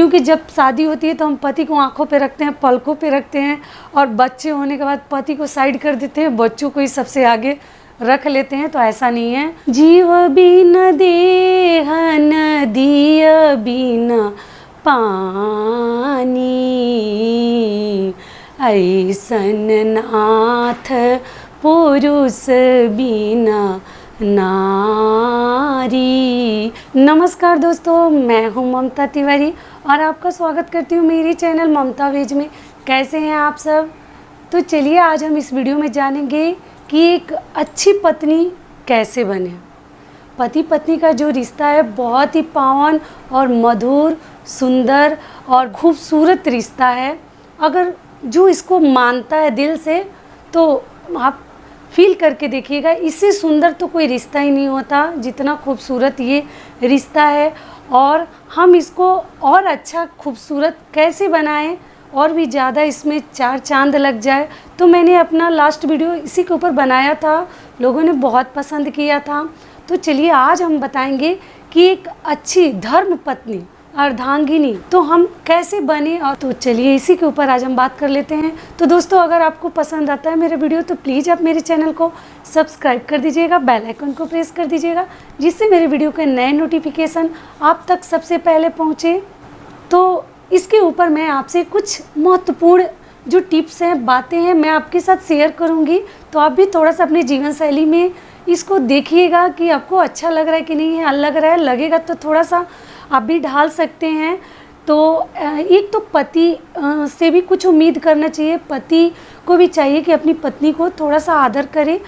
क्योंकि जब शादी होती है तो हम पति को आंखों पे रखते हैं, पलकों पे रखते हैं, और बच्चे होने के बाद पति को साइड कर देते हैं, बच्चों को ही सबसे आगे रख लेते हैं। तो ऐसा नहीं है। जीव बिन देह नदिय बिन पानी, ऐसन नाथ पुरुष बिना नारी। नमस्कार दोस्तों, मैं हूं ममता तिवारी और आपका स्वागत करती हूं मेरी चैनल ममता वेज में। कैसे हैं आप सब? तो चलिए आज हम इस वीडियो में जानेंगे कि एक अच्छी पत्नी कैसे बने। पति पत्नी का जो रिश्ता है बहुत ही पावन और मधुर, सुंदर और खूबसूरत रिश्ता है। अगर जो इसको मानता है दिल से तो आप फील करके देखिएगा, इससे सुंदर तो कोई रिश्ता ही नहीं होता जितना खूबसूरत ये रिश्ता है। और हम इसको और अच्छा खूबसूरत कैसे बनाएं और भी ज़्यादा इसमें चार चांद लग जाए, तो मैंने अपना लास्ट वीडियो इसी के ऊपर बनाया था, लोगों ने बहुत पसंद किया था। तो चलिए आज हम बताएंगे कि एक अच्छी धर्म पत्नी, अर्धांगिनी तो हम कैसे बने। और तो चलिए इसी के ऊपर आज हम बात कर लेते हैं। तो दोस्तों, अगर आपको पसंद आता है मेरा वीडियो तो प्लीज़ आप मेरे चैनल को सब्सक्राइब कर दीजिएगा, बेल आइकन को प्रेस कर दीजिएगा, जिससे मेरे वीडियो के नए नोटिफिकेशन आप तक सबसे पहले पहुँचे। तो इसके ऊपर मैं आपसे कुछ महत्वपूर्ण जो टिप्स हैं, बातें हैं, मैं आपके साथ शेयर करूँगी। तो आप भी थोड़ा सा अपनी जीवन शैली में इसको देखिएगा कि आपको अच्छा लग रहा है कि नहीं है। लग रहा है, लगेगा तो थोड़ा सा आप भी ढाल सकते हैं। तो एक तो पति से भी कुछ उम्मीद करना चाहिए, पति को भी चाहिए कि अपनी पत्नी को थोड़ा सा आदर करे।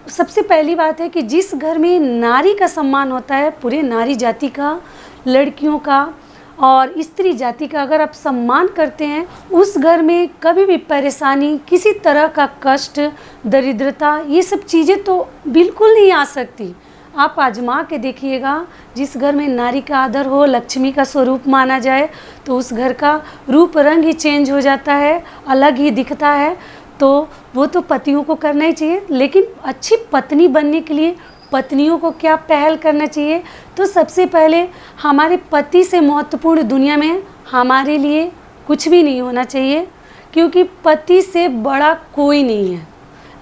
सबसे पहली बात है कि जिस घर में नारी का सम्मान होता है, पूरे नारी जाति का, लड़कियों का और स्त्री जाति का अगर आप सम्मान करते हैं, उस घर में कभी भी परेशानी, किसी तरह का कष्ट, दरिद्रता, ये सब चीज़ें तो बिल्कुल नहीं आ सकती। आप आजमा के देखिएगा, जिस घर में नारी का आदर हो, लक्ष्मी का स्वरूप माना जाए, तो उस घर का रूप रंग ही चेंज हो जाता है, अलग ही दिखता है। तो वो तो पतियों को करना ही चाहिए। लेकिन अच्छी पत्नी बनने के लिए पत्नियों को क्या पहल करना चाहिए? तो सबसे पहले हमारे पति से महत्वपूर्ण दुनिया में हमारे लिए कुछ भी नहीं होना चाहिए, क्योंकि पति से बड़ा कोई नहीं है।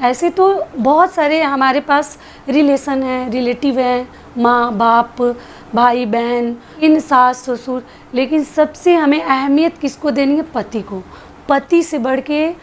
ऐसे तो बहुत सारे हमारे पास रिलेशन हैं, रिलेटिव हैं, माँ बाप, भाई बहन, इन सास ससुर, लेकिन सबसे हमें अहमियत किसको देनी है? पति को। पति से बढ़ के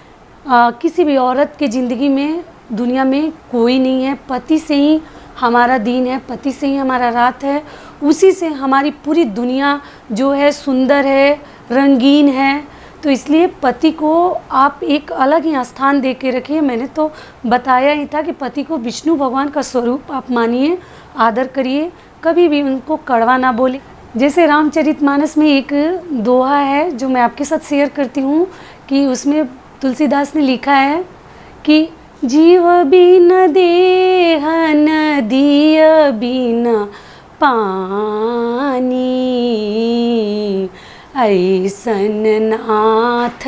किसी भी औरत के ज़िंदगी में दुनिया में कोई नहीं है। पति से ही हमारा दिन है, पति से ही हमारा रात है, उसी से हमारी पूरी दुनिया जो है सुंदर है, रंगीन है। तो इसलिए पति को आप एक अलग ही स्थान दे के रखिए। मैंने तो बताया ही था कि पति को विष्णु भगवान का स्वरूप आप मानिए, आदर करिए, कभी भी उनको कड़वा ना बोले। जैसे रामचरितमानस में एक दोहा है जो मैं आपके साथ शेयर करती हूँ, कि उसमें तुलसीदास ने लिखा है कि जीव बिन देह नदिय बिन पानी, ऐसन नाथ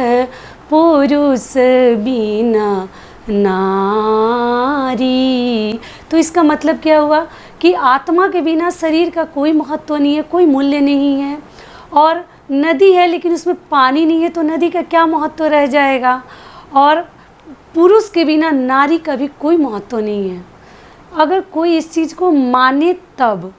पुरुष बिना नारी। तो इसका मतलब क्या हुआ कि आत्मा के बिना शरीर का कोई महत्व नहीं है, कोई मूल्य नहीं है। और नदी है लेकिन उसमें पानी नहीं है, तो नदी का क्या महत्व रह जाएगा? और पुरुष के बिना नारी का भी कोई महत्व नहीं है, अगर कोई इस चीज़ को माने तब।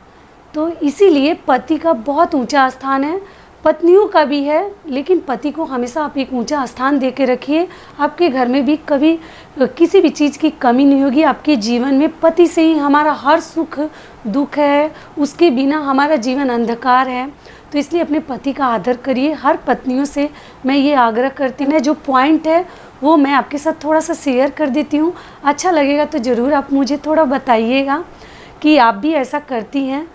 तो इसीलिए पति का बहुत ऊंचा स्थान है, पत्नियों का भी है, लेकिन पति को हमेशा आप एक ऊंचा स्थान दे के रखिए। आपके घर में भी कभी किसी भी चीज़ की कमी नहीं होगी। आपके जीवन में पति से ही हमारा हर सुख दुख है, उसके बिना हमारा जीवन अंधकार है। तो इसलिए अपने पति का आदर करिए। हर पत्नियों से मैं ये आग्रह करती हूँ। जो पॉइंट है वो मैं आपके साथ थोड़ा सा शेयर कर देती हूँ। अच्छा लगेगा तो ज़रूर आप मुझे थोड़ा बताइएगा कि आप भी ऐसा करती हैं।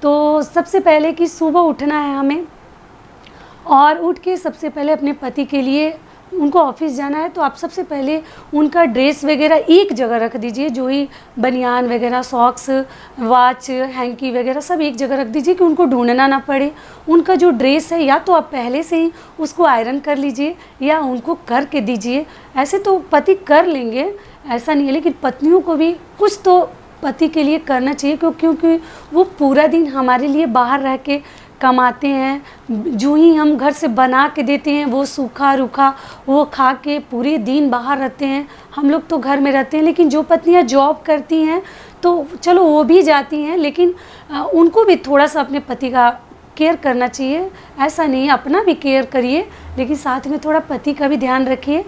तो सबसे पहले कि सुबह उठना है हमें, और उठ के सबसे पहले अपने पति के लिए, उनको ऑफिस जाना है तो आप सबसे पहले उनका ड्रेस वगैरह एक जगह रख दीजिए। जो ही बनियान वगैरह, सॉक्स, वॉच, हैंकी वगैरह सब एक जगह रख दीजिए कि उनको ढूंढना ना पड़े। उनका जो ड्रेस है या तो आप पहले से ही उसको आयरन कर लीजिए या उनको करके दीजिए। ऐसे तो पति कर लेंगे, ऐसा नहीं है, लेकिन पत्नियों को भी कुछ तो पति के लिए करना चाहिए, क्योंकि वो पूरा दिन हमारे लिए बाहर रह के कमाते हैं, जो ही हम घर से बना के देते हैं वो सूखा रूखा वो खा के पूरे दिन बाहर रहते हैं। हम लोग तो घर में रहते हैं, लेकिन जो पत्नियां जॉब करती हैं तो चलो वो भी जाती हैं, लेकिन उनको भी थोड़ा सा अपने पति का केयर करना चाहिए। ऐसा नहीं, अपना भी केयर करिए, लेकिन साथ में थोड़ा पति का भी ध्यान रखिए।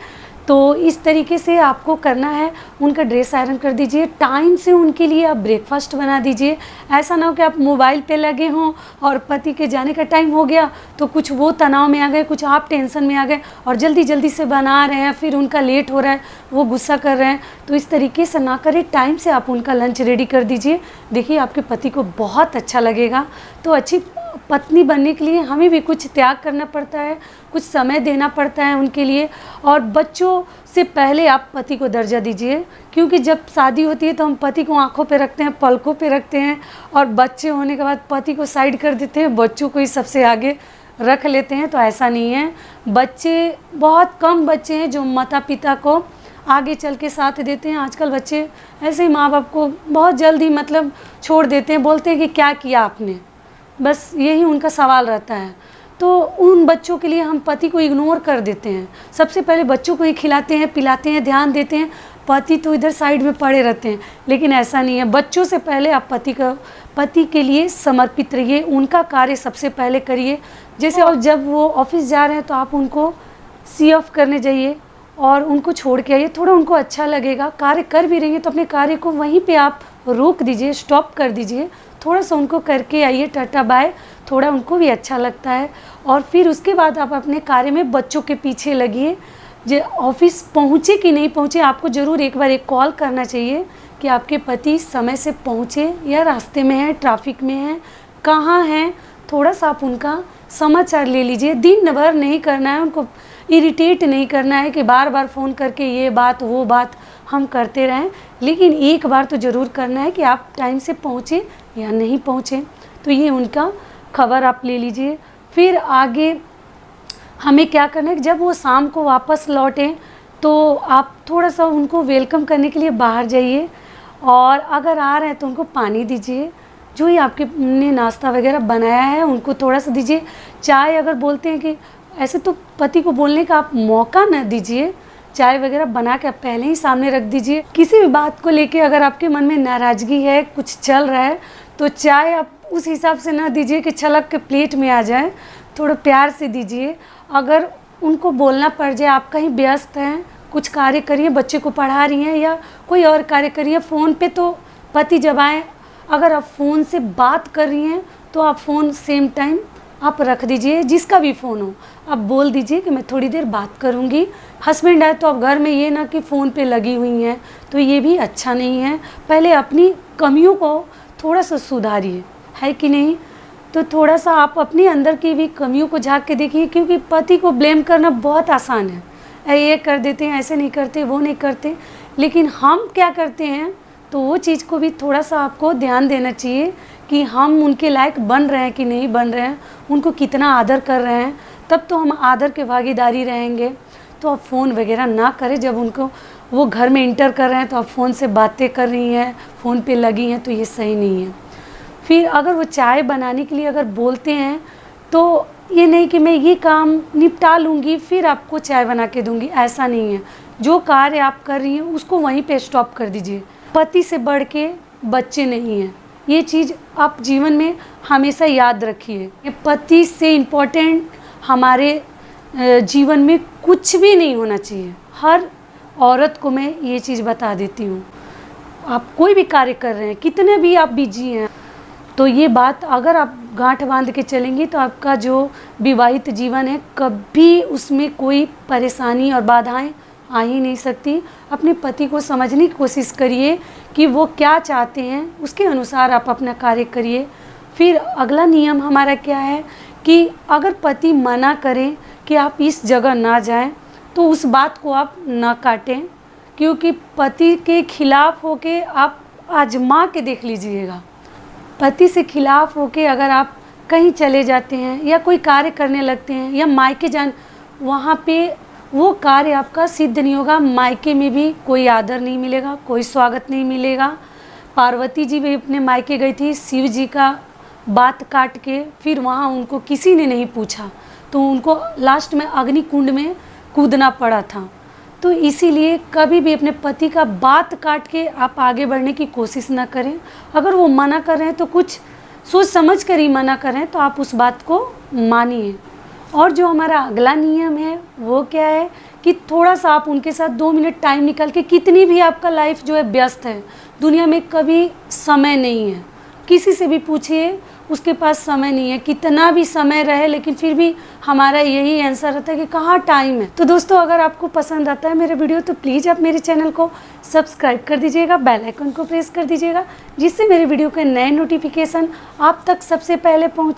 तो इस तरीके से आपको करना है। उनका ड्रेस आयरन कर दीजिए, टाइम से उनके लिए आप ब्रेकफास्ट बना दीजिए। ऐसा ना हो कि आप मोबाइल पे लगे हों और पति के जाने का टाइम हो गया तो कुछ वो तनाव में आ गए, कुछ आप टेंशन में आ गए और जल्दी जल्दी से बना रहे हैं, फिर उनका लेट हो रहा है, वो गुस्सा कर रहे हैं। तो इस तरीके से ना करें, टाइम से आप उनका लंच रेडी कर दीजिए। देखिए आपके पति को बहुत अच्छा लगेगा। तो अच्छी पत्नी बनने के लिए हमें भी कुछ त्याग करना पड़ता है, कुछ समय देना पड़ता है उनके लिए। और बच्चों से पहले आप पति को दर्जा दीजिए, क्योंकि जब शादी होती है तो हम पति को आंखों पे रखते हैं, पलकों पे रखते हैं, और बच्चे होने के बाद पति को साइड कर देते हैं, बच्चों को ही सबसे आगे रख लेते हैं। तो ऐसा नहीं है। बच्चे, बहुत कम बच्चे हैं जो माता पिता को आगे चल के साथ देते हैं। आजकल बच्चे ऐसे ही माँ बाप को बहुत जल्दी मतलब छोड़ देते हैं, बोलते हैं कि क्या किया आपने, बस यही उनका सवाल रहता है। तो उन बच्चों के लिए हम पति को इग्नोर कर देते हैं। सबसे पहले बच्चों को ही खिलाते हैं, पिलाते हैं, ध्यान देते हैं, पति तो इधर साइड में पड़े रहते हैं। लेकिन ऐसा नहीं है। बच्चों से पहले आप पति के लिए समर्पित रहिए, उनका कार्य सबसे पहले करिए। जैसे और जब वो ऑफिस जा रहे हैं तो आप उनको सी ऑफ करने जाइए और उनको छोड़ के आइए, थोड़ा उनको अच्छा लगेगा। कार्य कर भी रही हैं तो अपने कार्य को वहीं पे आप रोक दीजिए, स्टॉप कर दीजिए, थोड़ा सा उनको करके आइए, टाटा बाय, थोड़ा उनको भी अच्छा लगता है। और फिर उसके बाद आप अपने कार्य में बच्चों के पीछे लगिए। जो ऑफिस पहुँचे कि नहीं पहुँचे, आपको ज़रूर एक बार एक कॉल करना चाहिए कि आपके पति समय से पहुँचे या रास्ते में हैं, ट्रैफिक में हैं, कहाँ हैं। थोड़ा सा आप उनका समाचार ले लीजिए। दिन भर नहीं करना है, उनको इरिटेट नहीं करना है कि बार बार फ़ोन करके ये बात वो बात हम करते रहें, लेकिन एक बार तो ज़रूर करना है कि आप टाइम से पहुँचे या नहीं पहुँचे। तो ये उनका खबर आप ले लीजिए। फिर आगे हमें क्या करना है, जब वो शाम को वापस लौटें तो आप थोड़ा सा उनको वेलकम करने के लिए बाहर जाइए, और अगर आ रहे हैं तो उनको पानी दीजिए। जो ही आपके ने नाश्ता वगैरह बनाया है उनको थोड़ा सा दीजिए। चाय, अगर बोलते हैं कि ऐसे तो पति को बोलने का आप मौका न दीजिए, चाय वगैरह बना के आप पहले ही सामने रख दीजिए। किसी भी बात को लेके अगर आपके मन में नाराज़गी है, कुछ चल रहा है, तो चाय आप उस हिसाब से ना दीजिए कि छलक के प्लेट में आ जाए, थोड़ा प्यार से दीजिए। अगर उनको बोलना पड़ जाए, आप कहीं व्यस्त हैं, कुछ कार्य करिए, बच्चे को पढ़ा रही हैं या कोई और कार्य करिए, फ़ोन पे तो पति जब आएँ, अगर आप फ़ोन से बात कर रही हैं तो आप फ़ोन सेम टाइम आप रख दीजिए, जिसका भी फ़ोन हो आप बोल दीजिए कि मैं थोड़ी देर बात करूंगी। हस्बैंड आए तो आप घर में ये ना कि फ़ोन पे लगी हुई हैं, तो ये भी अच्छा नहीं है। पहले अपनी कमियों को थोड़ा सा सुधारिए, है कि नहीं। तो थोड़ा सा आप अपने अंदर की भी कमियों को झांक के देखिए, क्योंकि पति को ब्लेम करना बहुत आसान है, ये कर देते हैं, ऐसे नहीं करते, वो नहीं करते। लेकिन हम क्या करते हैं, तो वो चीज़ को भी थोड़ा सा आपको ध्यान देना चाहिए कि हम उनके लायक बन रहे हैं कि नहीं बन रहे हैं, उनको कितना आदर कर रहे हैं, तब तो हम आदर के भागीदारी रहेंगे। तो आप फ़ोन वगैरह ना करें। जब उनको वो घर में इंटर कर रहे हैं तो आप फ़ोन से बातें कर रही हैं, फ़ोन पे लगी हैं, तो ये सही नहीं है। फिर अगर वो चाय बनाने के लिए अगर बोलते हैं तो ये नहीं कि मैं ये काम निपटा लूँगी फिर आपको चाय बना के दूँगी, ऐसा नहीं है। जो कार्य आप कर रही हैं उसको वहीं पे स्टॉप कर दीजिए। पति से बढ़ के बच्चे नहीं हैं, ये चीज़ आप जीवन में हमेशा याद रखिए। पति से इम्पोर्टेंट हमारे जीवन में कुछ भी नहीं होना चाहिए। हर औरत को मैं ये चीज़ बता देती हूँ। आप कोई भी कार्य कर रहे हैं, कितने भी आप बिजी हैं, तो ये बात अगर आप गांठ बांध के चलेंगी तो आपका जो विवाहित जीवन है कभी उसमें कोई परेशानी और बाधाएं आ ही नहीं सकती। अपने पति को समझने की कोशिश करिए कि वो क्या चाहते हैं, उसके अनुसार आप अपना कार्य करिए। फिर अगला नियम हमारा क्या है कि अगर पति मना करें कि आप इस जगह ना जाएं, तो उस बात को आप ना काटें, क्योंकि पति के खिलाफ होके आप आजमा के देख लीजिएगा। पति से खिलाफ होके अगर आप कहीं चले जाते हैं या कोई कार्य करने लगते हैं या मायके जान, वहाँ पे वो कार्य आपका सिद्ध नहीं होगा। मायके में भी कोई आदर नहीं मिलेगा, कोई स्वागत नहीं मिलेगा। पार्वती जी भी अपने मायके गई थी, शिव जी का बात काट के फिर वहाँ उनको किसी ने नहीं पूछा, तो उनको लास्ट में अग्नि कुंड में कूदना पड़ा था। तो इसीलिए कभी भी अपने पति का बात काट के आप आगे बढ़ने की कोशिश ना करें। अगर वो मना कर रहे हैं तो कुछ सोच समझ कर ही मना कर रहे हैं, तो आप उस बात को मानिए। और जो हमारा अगला नियम है वो क्या है कि थोड़ा सा आप उनके साथ 2 मिनट टाइम निकाल के, कितनी भी आपका लाइफ जो है व्यस्त है, दुनिया में कभी समय नहीं है, किसी से भी पूछिए उसके पास समय नहीं है, कितना भी समय रहे लेकिन फिर भी हमारा यही आंसर रहता है कि कहाँ टाइम है। तो दोस्तों, अगर आपको पसंद आता है मेरा वीडियो तो प्लीज़ आप मेरे चैनल को सब्सक्राइब कर दीजिएगा, बेल आइकन को प्रेस कर दीजिएगा, जिससे मेरे वीडियो के नए नोटिफिकेशन आप तक सबसे पहले पहुँचे।